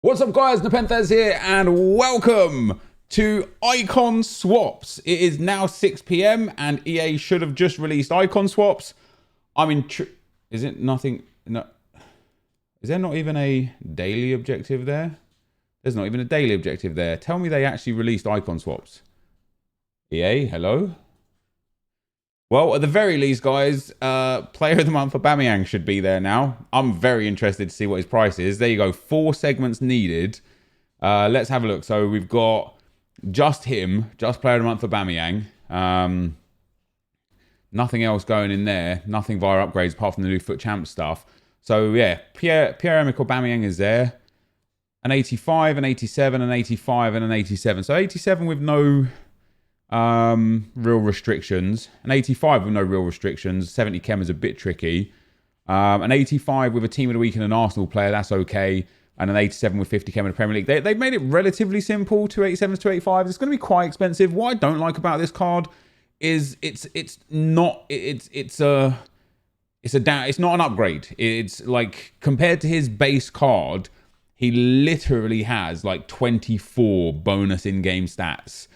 What's up guys, NepentheZ here and welcome to Icon Swaps. It is now 6 PM and EA should have just released Icon Swaps. Is it nothing? No. Is there not even a daily objective there? There's not even a daily objective there. Tell me they actually released Icon Swaps. EA, hello? Well, at the very least, guys, Player of the Month Aubameyang should be there now. I'm very interested to see what his price is. There you go, 4 segments needed. Let's have a look. So we've got just him, just Player of the Month Aubameyang. Nothing else going in there. Nothing via upgrades apart from the new Foot Champ stuff. So yeah, Pierre-Emerick Aubameyang is there. An 85, an 87, an 85, and an 87. So 87 with no real restrictions. An 85 with no real restrictions. 70 chem is a bit tricky. An 85 with a team of the week and an Arsenal player, that's okay. And an 87 with 50 chem in the Premier League. They've made it relatively simple. 287s, 285s. It's going to be quite expensive. What I don't like about this card is it's not an upgrade. It's like compared to his base card, he literally has like 24 bonus in-game stats.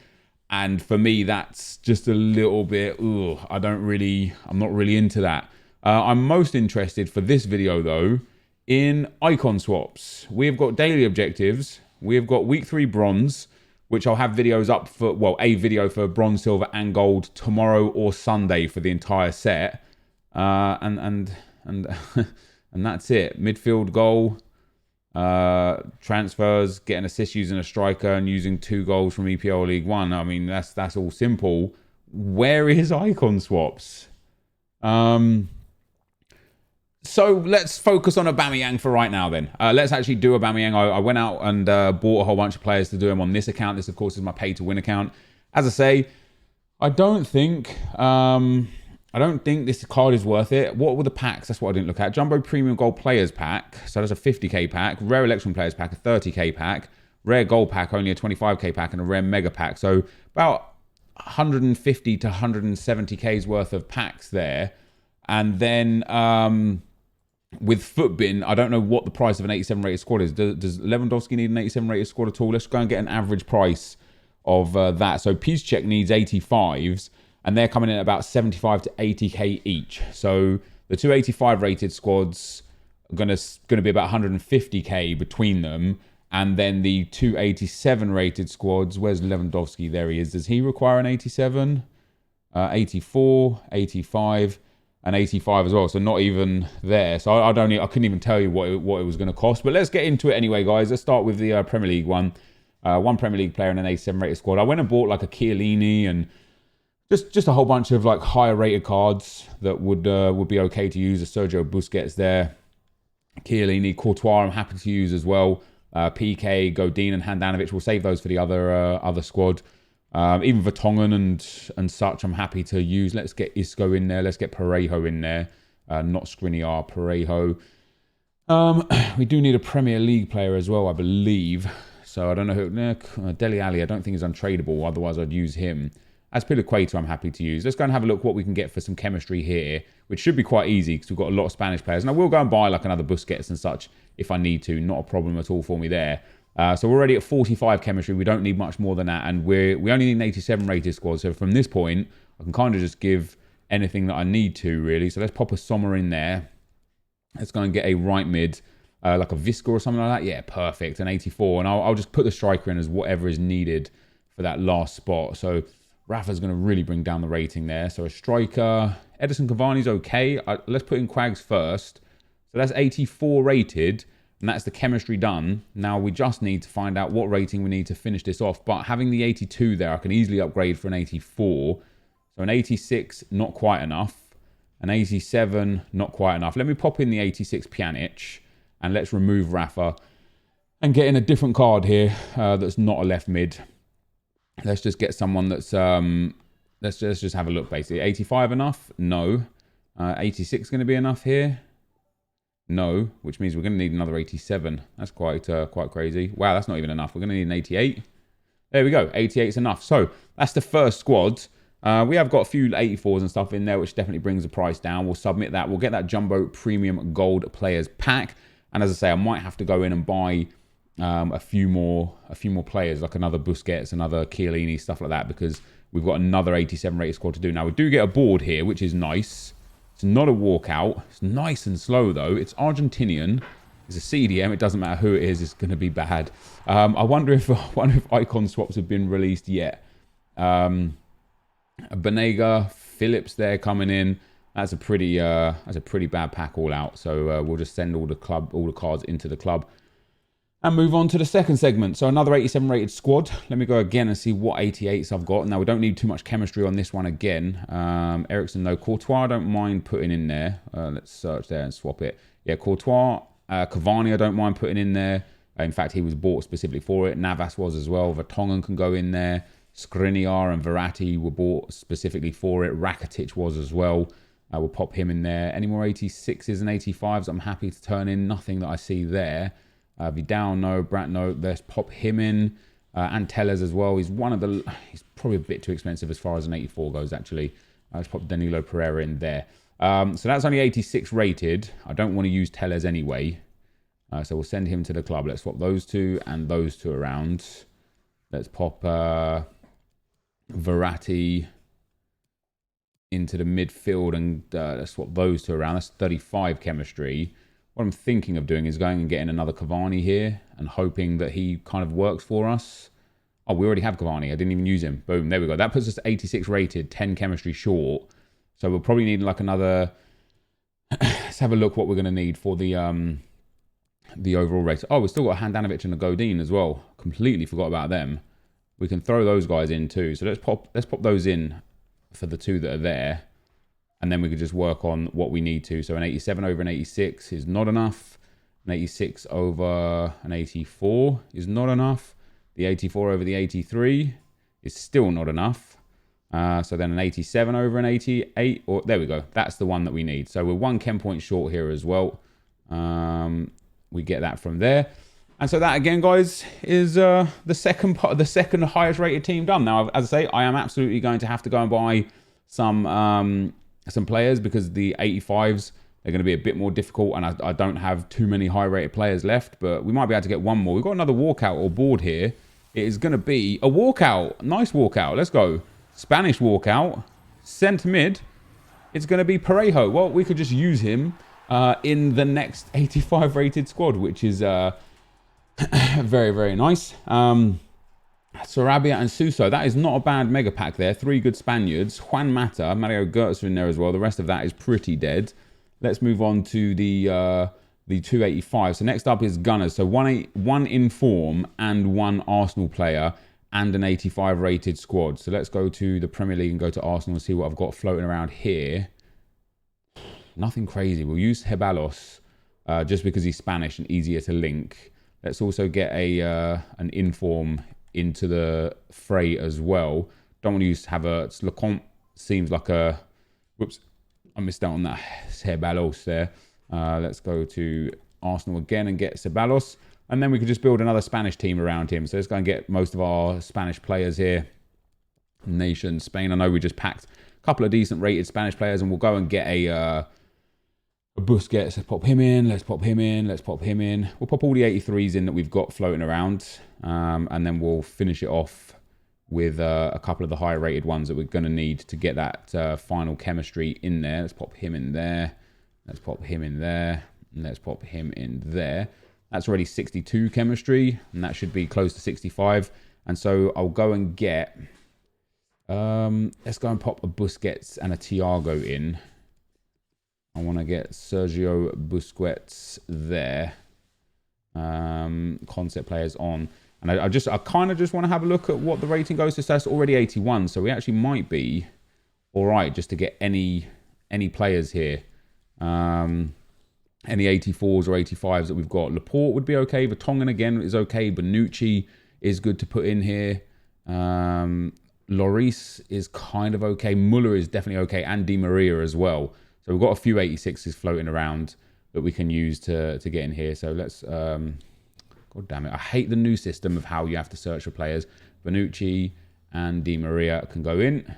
And for me, that's just a little bit, I'm not really into that. I'm most interested for this video though, in icon swaps. We've got daily objectives. We've got week 3 bronze, which I'll have videos up for, well, a video for bronze, silver and gold tomorrow or Sunday for the entire set. And that's it. Midfield goal. Transfers, getting assists using a striker and using 2 goals from EPL League 1. I mean, that's all simple. Where is icon swaps? So let's focus on Aubameyang for right now then. Let's actually do Aubameyang. I went out and bought a whole bunch of players to do him on this account. This, of course, is my pay-to-win account. As I say, I don't think this card is worth it. What were the packs? That's what I didn't look at. Jumbo Premium Gold Players Pack. So that's a 50k pack. Rare Election Players Pack, a 30k pack. Rare Gold Pack, only a 25k pack. And a Rare Mega Pack. So about 150 to 170k's worth of packs there. And then with Footbin, I don't know what the price of an 87 rated squad is. Does Lewandowski need an 87 rated squad at all? Let's go and get an average price of that. So Piszczek needs 85s. And they're coming in at about 75 to 80k each. So the 285 rated squads are going to be about 150k between them. And then the 287 rated squads, where's Lewandowski? There he is. Does he require an 87? 84, 85, and 85 as well. So not even there. So I couldn't even tell you what it was going to cost. But let's get into it anyway, guys. Let's start with the Premier League one. One Premier League player and an 87 rated squad. I went and bought like a Chiellini and just a whole bunch of like higher rated cards that would be okay to use. A Sergio Busquets there, Chiellini, Courtois I'm happy to use as well. PK, Godin and Handanovic. We'll save those for the other squad. Even Vertonghen and such I'm happy to use. Let's get Isco in there. Let's get Parejo in there. Not Skriniar, Parejo. We do need a Premier League player as well, I believe. So I don't know who. Dele Alli I don't think is untradeable. Otherwise I'd use him. Azpilicueta I'm happy to use. Let's go and have a look what we can get for some chemistry here, which should be quite easy because we've got a lot of Spanish players. And I will go and buy like another Busquets and such if I need to. Not a problem at all for me there. So we're already at 45 chemistry. We don't need much more than that. And we only need an 87 rated squad. So from this point, I can kind of just give anything that I need to, really. So let's pop a Sommer in there. Let's go and get a right mid, like a Visca or something like that. Yeah, perfect. An 84. And I'll just put the striker in as whatever is needed for that last spot. So Rafa's going to really bring down the rating there. So a striker. Edison Cavani's okay. Let's put in Quags first. So that's 84 rated. And that's the chemistry done. Now we just need to find out what rating we need to finish this off. But having the 82 there, I can easily upgrade for an 84. So an 86, not quite enough. An 87, not quite enough. Let me pop in the 86 Pjanic. And let's remove Rafa. And get in a different card here that's not a left mid. Let's just get someone that's, let's just have a look basically. 85 enough? No. 86 going to be enough here? No, which means we're going to need another 87. That's quite crazy. Wow, that's not even enough. We're going to need an 88. There we go. 88 is enough. So that's the first squad. We have got a few 84s and stuff in there, which definitely brings the price down. We'll submit that. We'll get that Jumbo Premium Gold Players Pack. And as I say, I might have to go in and buy a few more players, like another Busquets, another Chiellini, stuff like that, because we've got another 87 rated squad to do. Now we do get a board here, which is nice. It's not a walkout. It's nice and slow though. It's Argentinian. It's a CDM. It doesn't matter who it is. It's going to be bad. I wonder if icon swaps have been released yet. Banega, Phillips there coming in. That's a pretty bad pack all out. So we'll just send all the cards into the club and move on to the second segment. So another 87 rated squad. Let me go again and see what 88s I've got. Now we don't need too much chemistry on this one again. Ericsson, no. Courtois, I don't mind putting in there. Let's search there and swap it. Yeah, Courtois. Cavani, I don't mind putting in there. In fact, he was bought specifically for it. Navas was as well. Vertonghen can go in there. Skriniar and Verratti were bought specifically for it. Rakitic was as well. We'll pop him in there. Any more 86s and 85s I'm happy to turn in. Nothing that I see there. Vidal, no. Brandt, no. Let's pop him in. And Tellez as well. He's probably a bit too expensive as far as an 84 goes, actually. Let's pop Danilo Pereira in there. So that's only 86 rated. I don't want to use Tellez anyway. So we'll send him to the club. Let's swap those two and those two around. Let's pop Verratti into the midfield and let's swap those two around. That's 35 chemistry. What I'm thinking of doing is going and getting another Cavani here and hoping that he kind of works for us. Oh, we already have Cavani. I didn't even use him. Boom, there we go. That puts us 86 rated, 10 chemistry short. So we'll probably need like another... Let's have a look what we're going to need for the overall race. Oh, we've still got Handanovic and a Godin as well. Completely forgot about them. We can throw those guys in too. So let's pop those in for the two that are there. And then we could just work on what we need to. So an 87 over an 86 is not enough. An 86 over an 84 is not enough. The 84 over the 83 is still not enough. So then an 87 over an 88. Or there we go. That's the one that we need. So we're one chem point short here as well. We get that from there. And so that again, guys, is the second highest rated team done. Now, as I say, I am absolutely going to have to go and buy some players because the 85s are going to be a bit more difficult and I don't have too many high rated players left, but we might be able to get one more. We've got another walkout or board here. It is going to be a walkout. Nice walkout. Let's go. Spanish walkout. Centre mid. It's going to be Parejo. Well, we could just use him in the next 85 rated squad, which is very, very nice. Sarabia and Suso. That is not a bad mega pack there. 3 good Spaniards. Juan Mata, Mario Götze in there as well. The rest of that is pretty dead. Let's move on to the 285. So next up is Gunners. So one in form and one Arsenal player and an 85 rated squad. So let's go to the Premier League and go to Arsenal and see what I've got floating around here. Nothing crazy. We'll use Ceballos just because he's Spanish and easier to link. Let's also get an inform into the fray as well. Don't want to use Havertz. Lecomte seems like a... Whoops. I missed out on that. Ceballos there. Let's go to Arsenal again and get Ceballos. And then we could just build another Spanish team around him. So let's go and get most of our Spanish players here. Nation, Spain. I know we just packed a couple of decent rated Spanish players and we'll go and get a Busquets. Let's pop him in. Let's pop him in. Let's pop him in. We'll pop all the 83s in that we've got floating around. And then we'll finish it off with a couple of the higher rated ones that we're going to need to get that final chemistry in there. Let's pop him in there. Let's pop him in there. And let's pop him in there. That's already 62 chemistry. And that should be close to 65. And so I'll go and get... let's go and pop a Busquets and a Thiago in. I want to get Sergio Busquets there. Concept players on. And I kind of just want to have a look at what the rating goes to. So that's already 81. So we actually might be all right just to get any players here. Any 84s or 85s that we've got. Laporte would be okay. Vertonghen again is okay. Bonucci is good to put in here. Lloris is kind of okay. Muller is definitely okay. And Di Maria as well. So we've got a few 86s floating around that we can use to get in here. So let's... God damn it. I hate the new system of how you have to search for players. Bonucci and Di Maria can go in.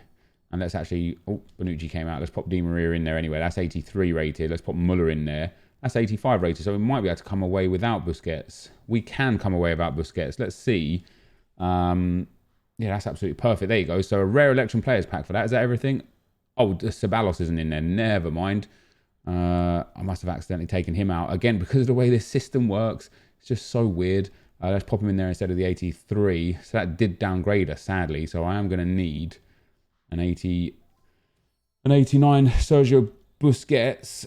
And let's actually... Oh, Bonucci came out. Let's pop Di Maria in there anyway. That's 83 rated. Let's pop Muller in there. That's 85 rated, so we might be able to come away without Busquets. We can come away without Busquets. Let's see. Yeah, that's absolutely perfect. There you go. So a rare Electrum Players Pack for that. Is that everything? Oh, Ceballos isn't in there. Never mind. I must have accidentally taken him out. Again, because of the way this system works, it's just so weird. Let's pop him in there instead of the 83. So that did downgrade us, sadly. So I am going to need an 89 Sergio Busquets.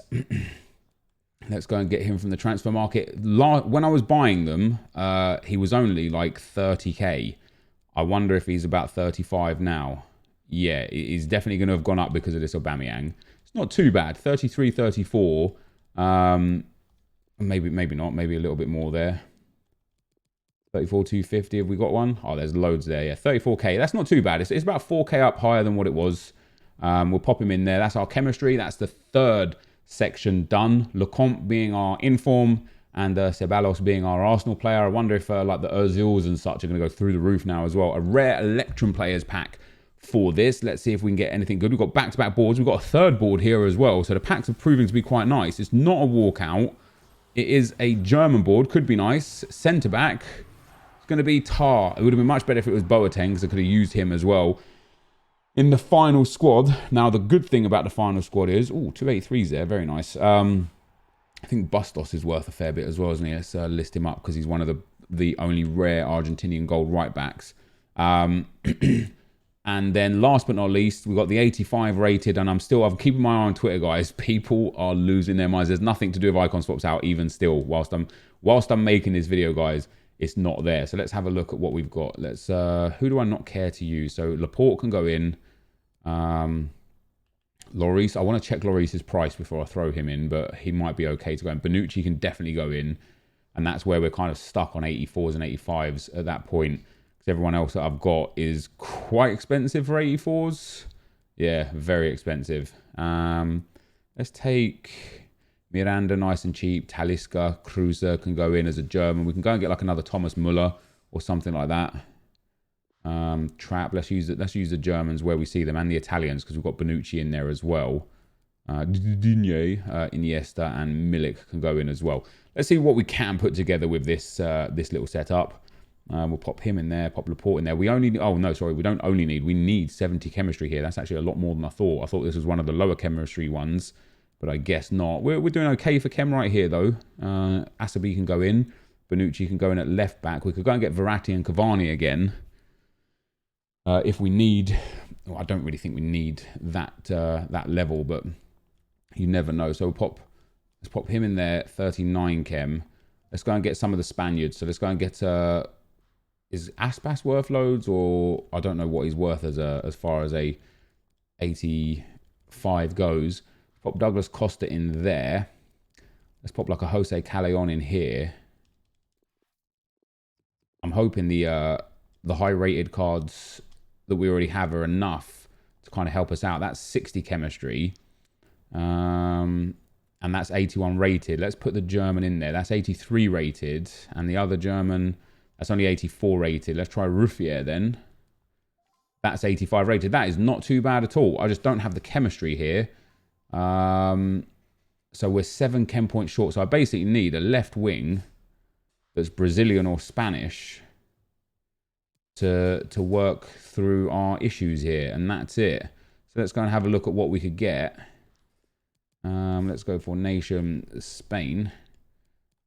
Let's go and get him from the transfer market. When I was buying them, he was only like 30k. I wonder if he's about 35 now. Yeah, he's definitely going to have gone up because of this Aubameyang. It's not too bad. 33, 34. Maybe not. Maybe a little bit more there. 34, 250. Have we got one? Oh, there's loads there. Yeah, 34k. That's not too bad. It's about 4k up higher than what it was. We'll pop him in there. That's our chemistry. That's the third section done. Lecomte being our inform and Ceballos being our Arsenal player. I wonder if like the Ozils and such are going to go through the roof now as well. A rare Electrum Players Pack for this. Let's see if we can get anything good. We've got back-to-back boards. We've got a third board here as well. So the packs are proving to be quite nice. It's not a walkout. It is a German board. Could be nice. Centre-back. It's going to be Tar. It would have been much better if it was Boateng because I could have used him as well in the final squad. Now, the good thing about the final squad is... Oh, 283s there. Very nice. I think Bustos is worth a fair bit as well, isn't he? Let's list him up because he's one of the only rare Argentinian gold right-backs. And then last but not least, we've got the 85 rated, and I'm keeping my eye on Twitter, guys. People are losing their minds. There's nothing to do with icon swaps out, even still. Whilst I'm making this video, guys, it's not there. So let's have a look at what we've got. Let's who do I not care to use? So Laporte can go in. Lloris, I want to check Lloris's price before I throw him in, but he might be okay to go in. Bonucci can definitely go in, and that's where we're kind of stuck on 84s and 85s at that point. Everyone else that I've got is quite expensive for 84s. Yeah, very expensive. Let's take Miranda, nice and cheap. Talisca, Kruse can go in as a German. We can go and get like another Thomas Muller or something like that. Trap, let's use the Germans where we see them, and the Italians because we've got Bonucci in there as well. Digne, Iniesta and Milik can go in as well. Let's see what we can put together with this little setup. We'll pop him in there, pop Laporte in there. We only... Oh, no, sorry. We don't only need... We need 70 chemistry here. That's actually a lot more than I thought. I thought this was one of the lower chemistry ones, but I guess not. We're doing okay for chem right here, though. Asabi can go in. Bonucci can go in at left back. We could go and get Verratti and Cavani again. If we need... Well, I don't really think we need that level, but you never know. So let's pop him in there, 39 chem. Let's go and get some of the Spaniards. So let's go and get... Is Aspas worth loads, or I don't know what he's worth as far as a 85 goes. Pop Douglas Costa in there. Let's pop like a Jose Callejon in here. I'm hoping the high-rated cards that we already have are enough to kind of help us out. That's 60 chemistry, and that's 81 rated. Let's put the German in there. That's 83 rated, and the other German... That's only 84 rated. Let's try Ruffier then. That's 85 rated. That is not too bad at all. I just don't have the chemistry here. So we're 7 chem points short. So I basically need a left wing that's Brazilian or Spanish to work through our issues here. And that's it. So let's go and have a look at what we could get. Let's go for Nation Spain.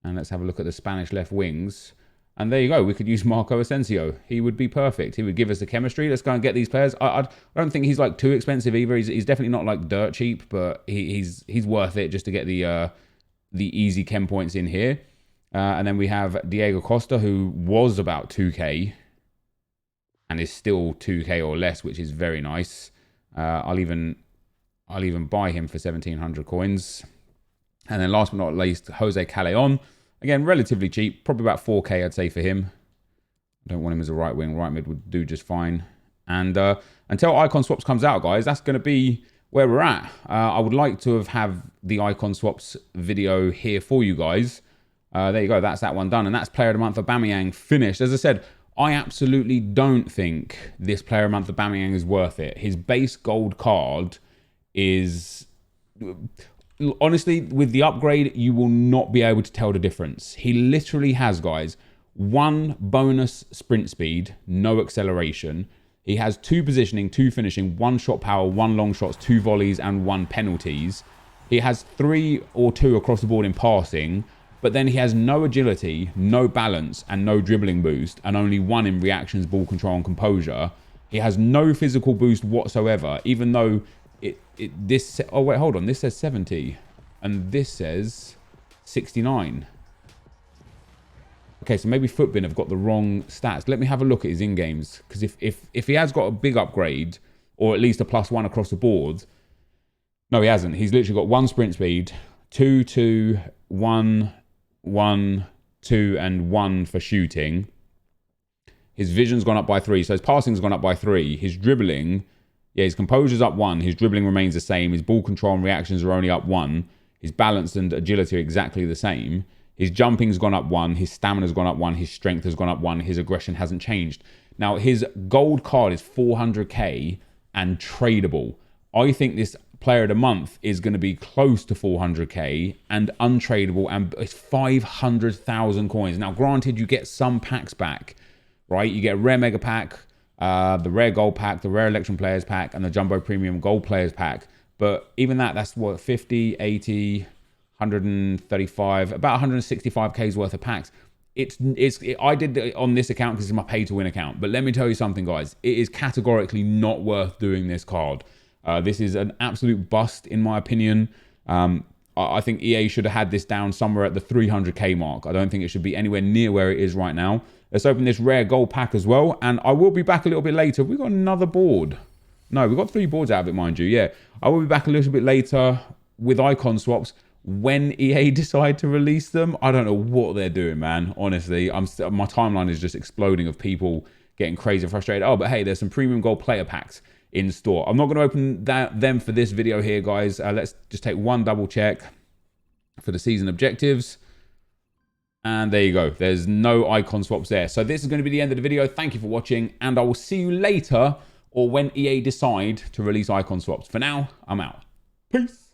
And let's have a look at the Spanish left wings. And there you go. We could use Marco Asensio. He would be perfect. He would give us the chemistry. Let's go and get these players. I don't think he's like too expensive either. He's definitely not like dirt cheap, but he's worth it just to get the easy chem points in here. And then we have Diego Costa, who was about 2k and is still 2k or less, which is very nice. I'll even buy him for 1,700 coins. And then last but not least, Jose Callejon. Again, relatively cheap. Probably about 4k, I'd say, for him. I don't want him as a right wing. Right mid would do just fine. And until Icon Swaps comes out, guys, that's going to be where we're at. I would like to have the Icon Swaps video here for you guys. There you go. That's that one done. And that's Player of the Month Aubameyang finished. As I said, I absolutely don't think this Player of the Month Aubameyang is worth it. His base gold card is... honestly, with the upgrade, you will not be able to tell the difference. He literally has, guys, 1 bonus sprint speed, no acceleration. He has 2 positioning, 2 finishing, 1 shot power, 1 long shots, 2 volleys, and 1 penalties. He has 3 or 2 across the board in passing, but then he has no agility, no balance, and no dribbling boost, and only 1 in reactions, ball control, and composure. He has no physical boost whatsoever, even though this... Oh, wait, hold on. This says 70, and this says 69. Okay, so maybe Footbin have got the wrong stats. Let me have a look at his in-games, because if he has got a big upgrade, or at least a +1 across the board... No, he hasn't. He's literally got 1 sprint speed, 2, 2, 1, 1, 2, and 1 for shooting. His vision's gone up by 3, so his passing's gone up by 3. His dribbling, yeah, his composure's up 1. His dribbling remains the same. His ball control and reactions are only up 1. His balance and agility are exactly the same. His jumping's gone up 1. His stamina's gone up 1. His strength has gone up 1. His aggression hasn't changed. Now, his gold card is 400k and tradable. I think this player of the month is going to be close to 400k and untradeable, and it's 500,000 coins. Now, granted, you get some packs back, right? You get a rare mega pack, the rare gold pack, the rare electron players pack, and the jumbo premium gold players pack. But even that's what, 50, 80, 135, about 165k's worth of packs. I did it on this account because it's my pay to win account. But let me tell you something, guys. It is categorically not worth doing this card. This is an absolute bust, in my opinion. I think EA should have had this down somewhere at the 300k mark. I don't think it should be anywhere near where it is right now. Let's open this rare gold pack as well. And I will be back a little bit later. We've got another board. No, we've got 3 boards out of it, mind you. Yeah, I will be back a little bit later with icon swaps when EA decide to release them. I don't know what they're doing, man. Honestly, my timeline is just exploding of people getting crazy and frustrated. Oh, but hey, there's some premium gold player packs in store. I'm not going to open them for this video here, guys. Let's just take one double check for the season objectives. And there you go. There's no icon swaps there. So this is going to be the end of the video. Thank you for watching, and I will see you later or when EA decide to release icon swaps. For now, I'm out. Peace.